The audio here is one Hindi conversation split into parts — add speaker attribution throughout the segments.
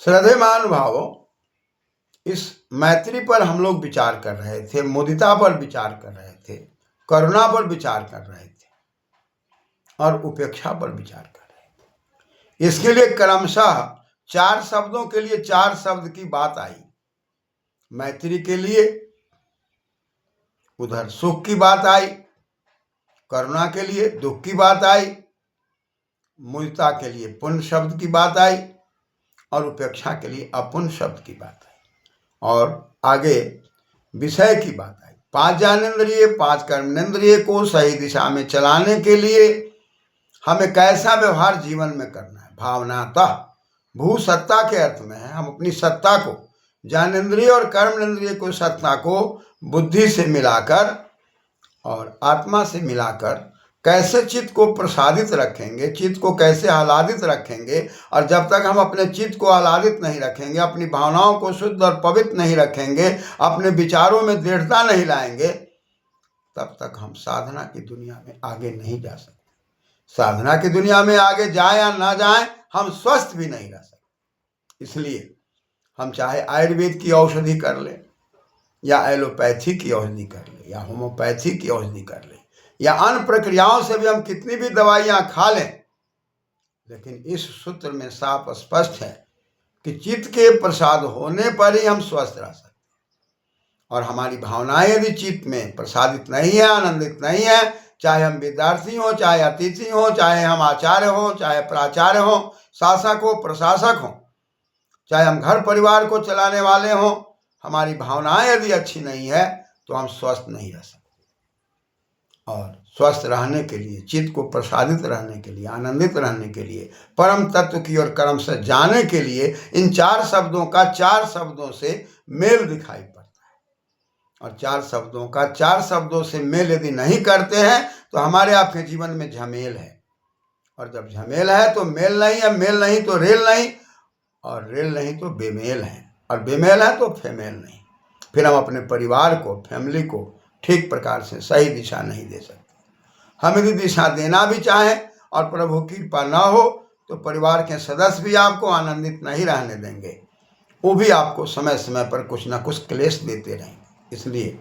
Speaker 1: श्रद्धेमान भावों, इस मैत्री पर हम लोग विचार कर रहे थे, मुदिता पर विचार कर रहे थे, करुणा पर विचार कर रहे थे और उपेक्षा पर विचार कर रहे थे। इसके लिए क्रमशः 4 शब्दों के लिए 4 शब्द की बात आई। मैत्री के लिए उधर सुख की बात आई, करुणा के लिए दुख की बात आई, मुदिता के लिए पुण्य शब्द की बात आई और उपेक्षा के लिए अपुण्य शब्द की बात आई और आगे विषय की बात आई। 5 ज्ञानेंद्रिय 5 कर्मेंद्रिय को सही दिशा में चलाने के लिए हमें कैसा व्यवहार जीवन में करना है। भावनातः भू सत्ता के अर्थ में है, हम अपनी सत्ता को ज्ञानेंद्रिय और कर्मेंद्रिय को सत्ता को बुद्धि से मिलाकर और आत्मा से मिलाकर कैसे चित्त को प्रसादित रखेंगे, चित्त को कैसे आह्लादित रखेंगे। और जब तक हम अपने चित्त को आह्लादित नहीं रखेंगे, अपनी भावनाओं को शुद्ध और पवित्र नहीं रखेंगे, अपने विचारों में दृढ़ता नहीं लाएंगे, तब तक हम साधना की दुनिया में आगे नहीं जा सकते। साधना की दुनिया में आगे जाए या ना जाए, हम स्वस्थ भी नहीं रह सकते। इसलिए हम चाहे आयुर्वेद की औषधि कर लें या एलोपैथी की औषधि कर लें या होम्योपैथी की औषधि कर लें या अन्य प्रक्रियाओं से भी हम कितनी भी दवाइयां खा लें, लेकिन इस सूत्र में साफ स्पष्ट है कि चित्त के प्रसाद होने पर ही हम स्वस्थ रह सकते हैं। और हमारी भावनाएं यदि चित्त में प्रसादित नहीं है, आनंदित नहीं है, चाहे हम विद्यार्थी हों, चाहे अतिथि हों, चाहे हम आचार्य हों, चाहे प्राचार्य हों, शासक हो, प्रशासक हों, चाहे हम घर परिवार को चलाने वाले हों, हमारी भावनाएं यदि अच्छी नहीं है तो हम स्वस्थ नहीं रह सकते। और स्वस्थ रहने के लिए, चित्त को प्रसादित रहने के लिए, आनंदित रहने के लिए, परम तत्व की ओर कर्म से जाने के लिए इन 4 शब्दों का 4 शब्दों से मेल दिखाई पड़ता है। और 4 शब्दों का 4 शब्दों से मेल यदि नहीं करते हैं तो हमारे आपके जीवन में झमेल है। और जब झमेल है तो मेल नहीं है, मेल नहीं तो रेल नहीं, और रेल नहीं तो बेमेल है, और बेमेल है तो फेमेल नहीं। फिर हम अपने परिवार को, फैमिली को ठीक प्रकार से सही दिशा नहीं दे सकते। हम यदि दिशा देना भी चाहें और प्रभु की कृपा न हो तो परिवार के सदस्य भी आपको आनंदित नहीं रहने देंगे, वो भी आपको समय समय पर कुछ ना कुछ क्लेश देते रहेंगे। इसलिए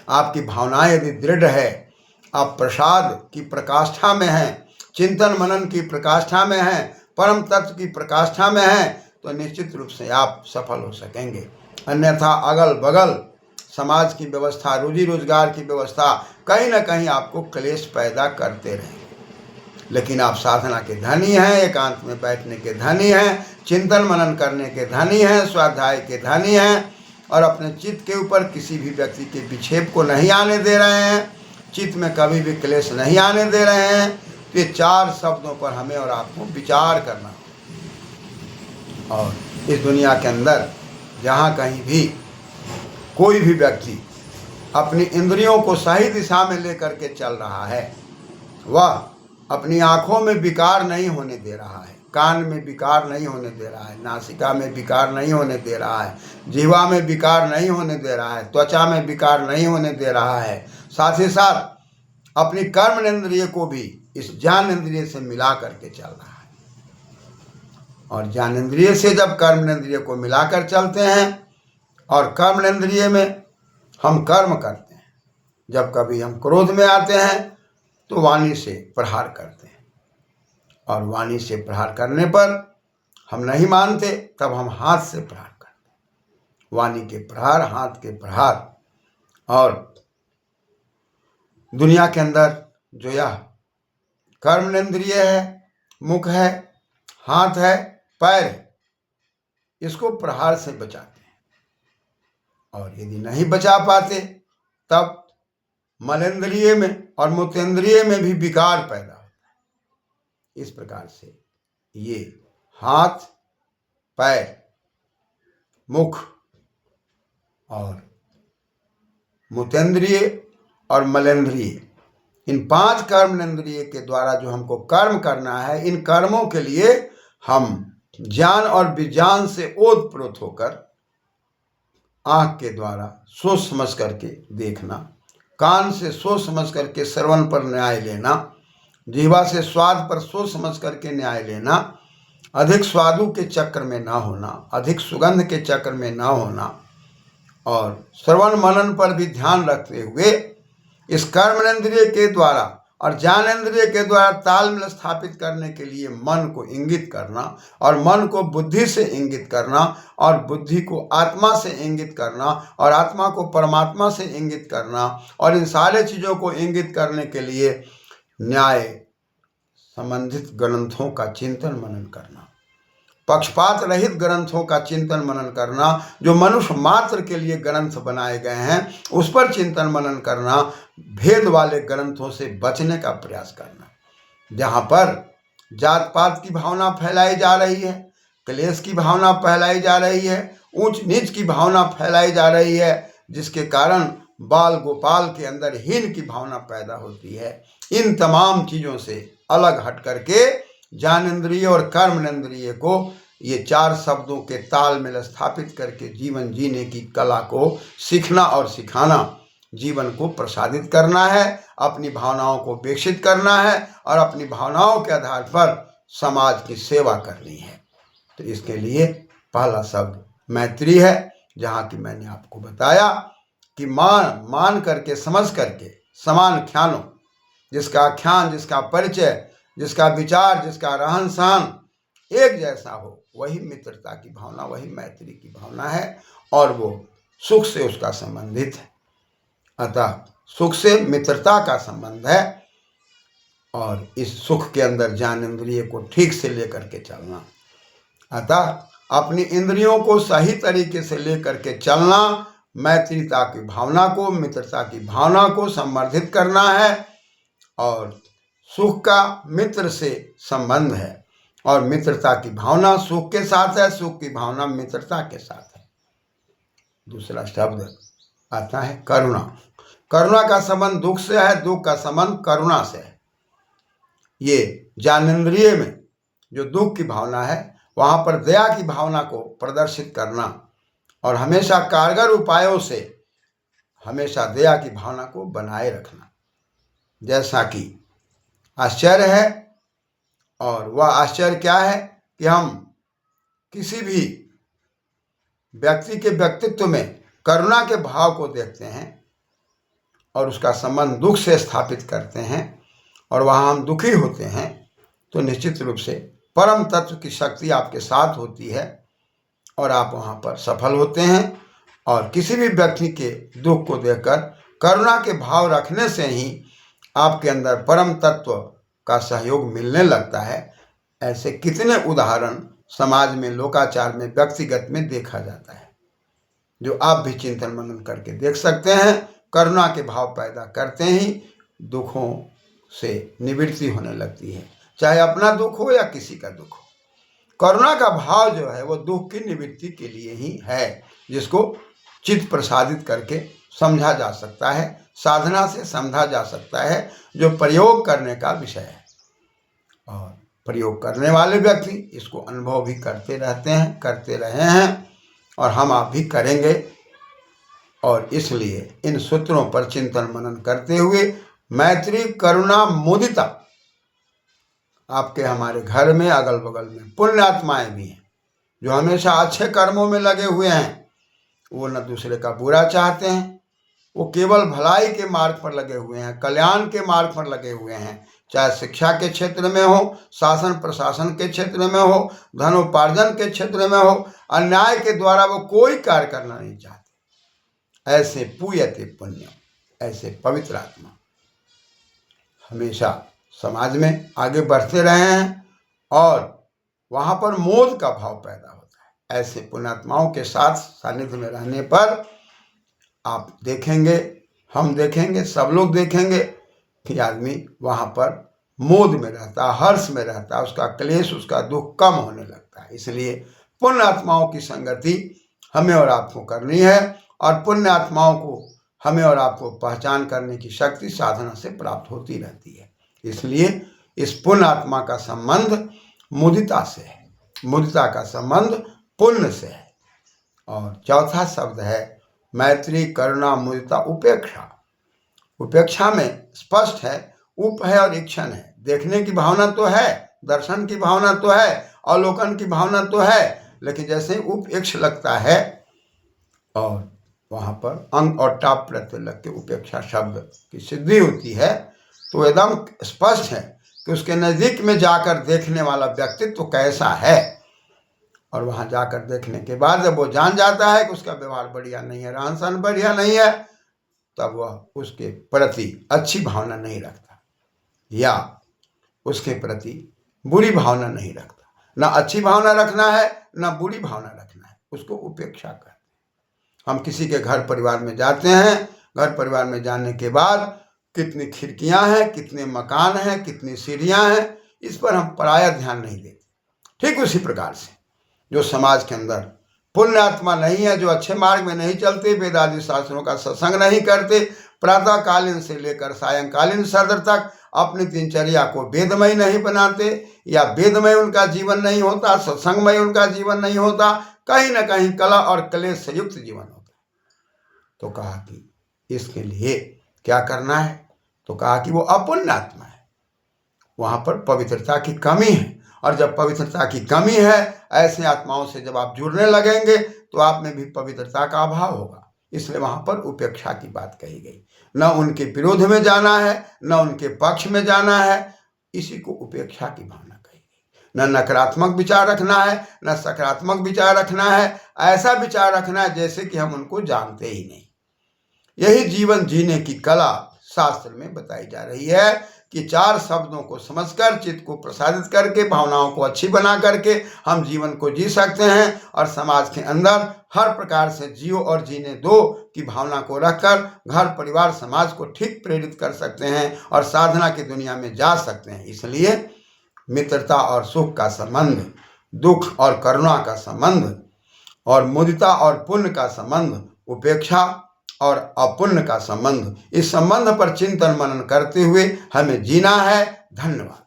Speaker 1: आपकी भावनाएं यदि दृढ़ है, आप प्रसाद की प्रकाष्ठा में हैं, चिंतन मनन की प्रकाष्ठा में हैं, परम तत्व की प्रकाष्ठा में हैं, तो निश्चित रूप से आप सफल हो सकेंगे। अन्यथा अगल बगल समाज की व्यवस्था, रोजी रोजगार की व्यवस्था कहीं ना कहीं आपको क्लेश पैदा करते रहेंगे। लेकिन आप साधना के धनी हैं, एकांत में बैठने के धनी हैं, चिंतन मनन करने के धनी हैं, स्वाध्याय के धनी हैं और अपने चित्त के ऊपर किसी भी व्यक्ति के विक्षेप को नहीं आने दे रहे हैं, चित्त में कभी भी क्लेश नहीं आने दे रहे हैं। तो ये 4 शब्दों पर हमें और आपको विचार करना। और इस दुनिया के अंदर जहाँ कहीं भी कोई भी व्यक्ति अपनी इंद्रियों को सही दिशा में लेकर के चल रहा है, वह अपनी आँखों में विकार नहीं होने दे रहा है, कान में विकार नहीं होने दे रहा है, नासिका में विकार नहीं होने दे रहा है, जीवा में विकार नहीं होने दे रहा है, त्वचा में विकार नहीं होने दे रहा है, साथ ही साथ अपनी कर्मेंद्रिय को भी इस ज्ञानेंद्रिय से मिला करके चल रहा है। और ज्ञानेंद्रिय से जब कर्मेंद्रिय को मिलाकर चलते हैं और कर्मेंद्रिय में हम कर्म करते हैं, जब कभी हम क्रोध में आते हैं तो वाणी से प्रहार करते हैं, और वाणी से प्रहार करने पर हम नहीं मानते तब हम हाथ से प्रहार करते हैं। वाणी के प्रहार, हाथ के प्रहार। और दुनिया के अंदर जो यह कर्मेंद्रिय है, मुख है, हाथ है, पैर है, इसको प्रहार से बचाते हैं। और यदि नहीं बचा पाते तब मलेंद्रिय में और मूत्रेंद्रिय में भी विकार पैदा होता है। इस प्रकार से ये हाथ, पैर, मुख और मूत्रेंद्रिय और मलेंद्रिय, इन 5 कर्मेंद्रिय के द्वारा जो हमको कर्म करना है, इन कर्मों के लिए हम ज्ञान और विज्ञान से ओतप्रोत होकर आँख के द्वारा सोच समझ करके देखना, कान से सोच समझ करके श्रवण पर न्याय लेना, जीवा से स्वाद पर सोच समझ करके न्याय लेना, अधिक स्वादु के चक्र में ना होना, अधिक सुगंध के चक्र में ना होना, और श्रवण मनन पर भी ध्यान रखते हुए इस कर्मेंद्रिय के द्वारा और ज्ञानेंद्रिय के द्वारा तालमेल स्थापित करने के लिए मन को इंगित करना, और मन को बुद्धि से इंगित करना, और बुद्धि को आत्मा से इंगित करना, और आत्मा को परमात्मा से इंगित करना, और इन सारे चीज़ों को इंगित करने के लिए न्याय संबंधित ग्रंथों का चिंतन मनन करना, पक्षपात रहित ग्रंथों का चिंतन मनन करना, जो मनुष्य मात्र के लिए ग्रंथ बनाए गए हैं उस पर चिंतन मनन करना, भेद वाले ग्रंथों से बचने का प्रयास करना। जहाँ पर जात पात की भावना फैलाई जा रही है, क्लेश की भावना फैलाई जा रही है, ऊंच नीच की भावना फैलाई जा रही है, जिसके कारण बाल गोपाल के अंदर हीन की भावना पैदा होती है, इन तमाम चीज़ों से अलग हट करके ज्ञानेंद्रिय और कर्मेंद्रिय को ये चार शब्दों के तालमेल स्थापित करके जीवन जीने की कला को सीखना और सिखाना, जीवन को प्रसादित करना है, अपनी भावनाओं को विकसित करना है, और अपनी भावनाओं के आधार पर समाज की सेवा करनी है। तो इसके लिए पहला शब्द मैत्री है, जहाँ की मैंने आपको बताया कि मान करके समझ करके समान ख्यानों, जिसका आख्यान, जिसका परिचय, जिसका विचार, जिसका रहन सहन एक जैसा हो, वही मित्रता की भावना, वही मैत्री की भावना है, और वो सुख से उसका संबंधित है। अतः सुख से मित्रता का संबंध है, और इस सुख के अंदर ज्ञानेंद्रिय को ठीक से लेकर के चलना। अतः अपनी इंद्रियों को सही तरीके से लेकर के चलना, मैत्रीता की भावना को, मित्रता की भावना को संवर्धित करना है, और सुख का मित्र से संबंध है, और मित्रता की भावना सुख के साथ है, सुख की भावना मित्रता के साथ है। दूसरा शब्द आता है करुणा। करुणा का संबंध दुख से है, दुख का संबंध करुणा से है। ये ज्ञानेंद्रिय में जो दुख की भावना है, वहाँ पर दया की भावना को प्रदर्शित करना, और हमेशा कारगर उपायों से हमेशा दया की भावना को बनाए रखना। जैसा कि आश्चर्य है, और वह आश्चर्य क्या है कि हम किसी भी व्यक्ति के व्यक्तित्व में करुणा के भाव को देखते हैं और उसका संबंध दुख से स्थापित करते हैं, और वहाँ हम दुखी होते हैं, तो निश्चित रूप से परम तत्व की शक्ति आपके साथ होती है, और आप वहाँ पर सफल होते हैं। और किसी भी व्यक्ति के दुख को देखकर करुणा के भाव रखने से ही आपके अंदर परम तत्व का सहयोग मिलने लगता है। ऐसे कितने उदाहरण समाज में, लोकाचार में, व्यक्तिगत में देखा जाता है, जो आप भी चिंतन मनन करके देख सकते हैं। करुणा के भाव पैदा करते ही दुखों से निवृत्ति होने लगती है, चाहे अपना दुख हो या किसी का दुख हो। करुणा का भाव जो है वो दुख की निवृत्ति के लिए ही है, जिसको चित्त प्रसादित करके समझा जा सकता है, साधना से समझा जा सकता है, जो प्रयोग करने का विषय है। और प्रयोग करने वाले व्यक्ति इसको अनुभव भी करते रहते हैं, करते रहे हैं, और हम आप भी करेंगे। और इसलिए इन सूत्रों पर चिंतन मनन करते हुए मैत्री, करुणा, मुदिता, आपके हमारे घर में, अगल बगल में पुण्यात्माएं भी हैं, जो हमेशा अच्छे कर्मों में लगे हुए हैं। वो न दूसरे का बुरा चाहते हैं, वो केवल भलाई के मार्ग पर लगे हुए हैं, कल्याण के मार्ग पर लगे हुए हैं, चाहे शिक्षा के क्षेत्र में हो, शासन प्रशासन के क्षेत्र में हो, धनोपार्जन के क्षेत्र में हो, अन्याय के द्वारा वो कोई कार्य करना नहीं चाहते। ऐसे पूयते पुण्य, ऐसे पवित्र आत्मा हमेशा समाज में आगे बढ़ते रहे हैं, और वहाँ पर मोद का भाव पैदा होता है। ऐसे पुण्यात्माओं के साथ सानिध्य में रहने पर आप देखेंगे, हम देखेंगे, सब लोग देखेंगे कि आदमी वहाँ पर मोद में रहता है, हर्ष में रहता है, उसका क्लेश, उसका दुख कम होने लगता है। इसलिए पुण्य आत्माओं की संगति हमें और आपको करनी है, और पुण्य आत्माओं को हमें और आपको पहचान करने की शक्ति साधना से प्राप्त होती रहती है। इसलिए इस पुण्य आत्मा का संबंध मुदिता से है, मुदिता का संबंध पुण्य से है। और चौथा शब्द है मैत्री, करुणा, मुदिता, उपेक्षा। उपेक्षा में स्पष्ट है, उप है और इक्षण है। देखने की भावना तो है, दर्शन की भावना तो है, अवलोकन की भावना तो है, लेकिन जैसे ही उपेक्ष लगता है और वहाँ पर अंग और टाप प्रत्यय लग के उपेक्षा शब्द की सिद्धि होती है, तो एकदम स्पष्ट है कि उसके नज़दीक में जाकर देखने वाला व्यक्तित्व तो कैसा है। और वहाँ जाकर देखने के बाद जब वो जान जाता है कि उसका व्यवहार बढ़िया नहीं है, रहन सहन बढ़िया नहीं है, तब वह उसके प्रति अच्छी भावना नहीं रखता या उसके प्रति बुरी भावना नहीं रखता। ना अच्छी भावना रखना है ना बुरी भावना रखना है, उसको उपेक्षा कहते हैं। हम किसी के घर परिवार में जाते हैं, घर परिवार में जाने के बाद कितनी खिड़कियां हैं, कितने मकान हैं, कितनी सीढ़ियां हैं, इस पर हम प्रायः ध्यान नहीं देते। ठीक उसी प्रकार से जो समाज के अंदर पुण्य आत्मा नहीं है, जो अच्छे मार्ग में नहीं चलते, वेद आदि शास्त्रों का सत्संग नहीं करते, प्रातःकालीन से लेकर सायंकालीन सदर तक अपनी दिनचर्या को वेदमय नहीं बनाते, या वेदमय उनका जीवन नहीं होता, सत्संगमय उनका जीवन नहीं होता, कहीं ना कहीं कला और क्लेश से युक्त जीवन होता है। तो कहा कि इसके लिए क्या करना है, तो कहा कि वो अपुण्य आत्मा है, वहाँ पर पवित्रता की कमी है। और जब पवित्रता की कमी है, ऐसे आत्माओं से जब आप जुड़ने लगेंगे तो आप में भी पवित्रता का अभाव होगा। इसलिए वहाँ पर उपेक्षा की बात कही गई। न उनके विरोध में जाना है, न उनके पक्ष में जाना है, इसी को उपेक्षा की भावना कही गई। न नकारात्मक विचार रखना है, न सकारात्मक विचार रखना है, ऐसा विचार रखना है जैसे कि हम उनको जानते ही नहीं। यही जीवन जीने की कला शास्त्र में बताई जा रही है कि 4 शब्दों को समझकर, चित्त को प्रसादित करके, भावनाओं को अच्छी बना करके हम जीवन को जी सकते हैं और समाज के अंदर हर प्रकार से जियो और जीने दो की भावना को रखकर घर परिवार समाज को ठीक प्रेरित कर सकते हैं और साधना की दुनिया में जा सकते हैं। इसलिए मित्रता और सुख का संबंध, दुख और करुणा का संबंध, और मुदिता और पुण्य का संबंध, उपेक्षा और अपुण्य का संबंध, इस संबंध पर चिंतन मनन करते हुए हमें जीना है। धन्यवाद।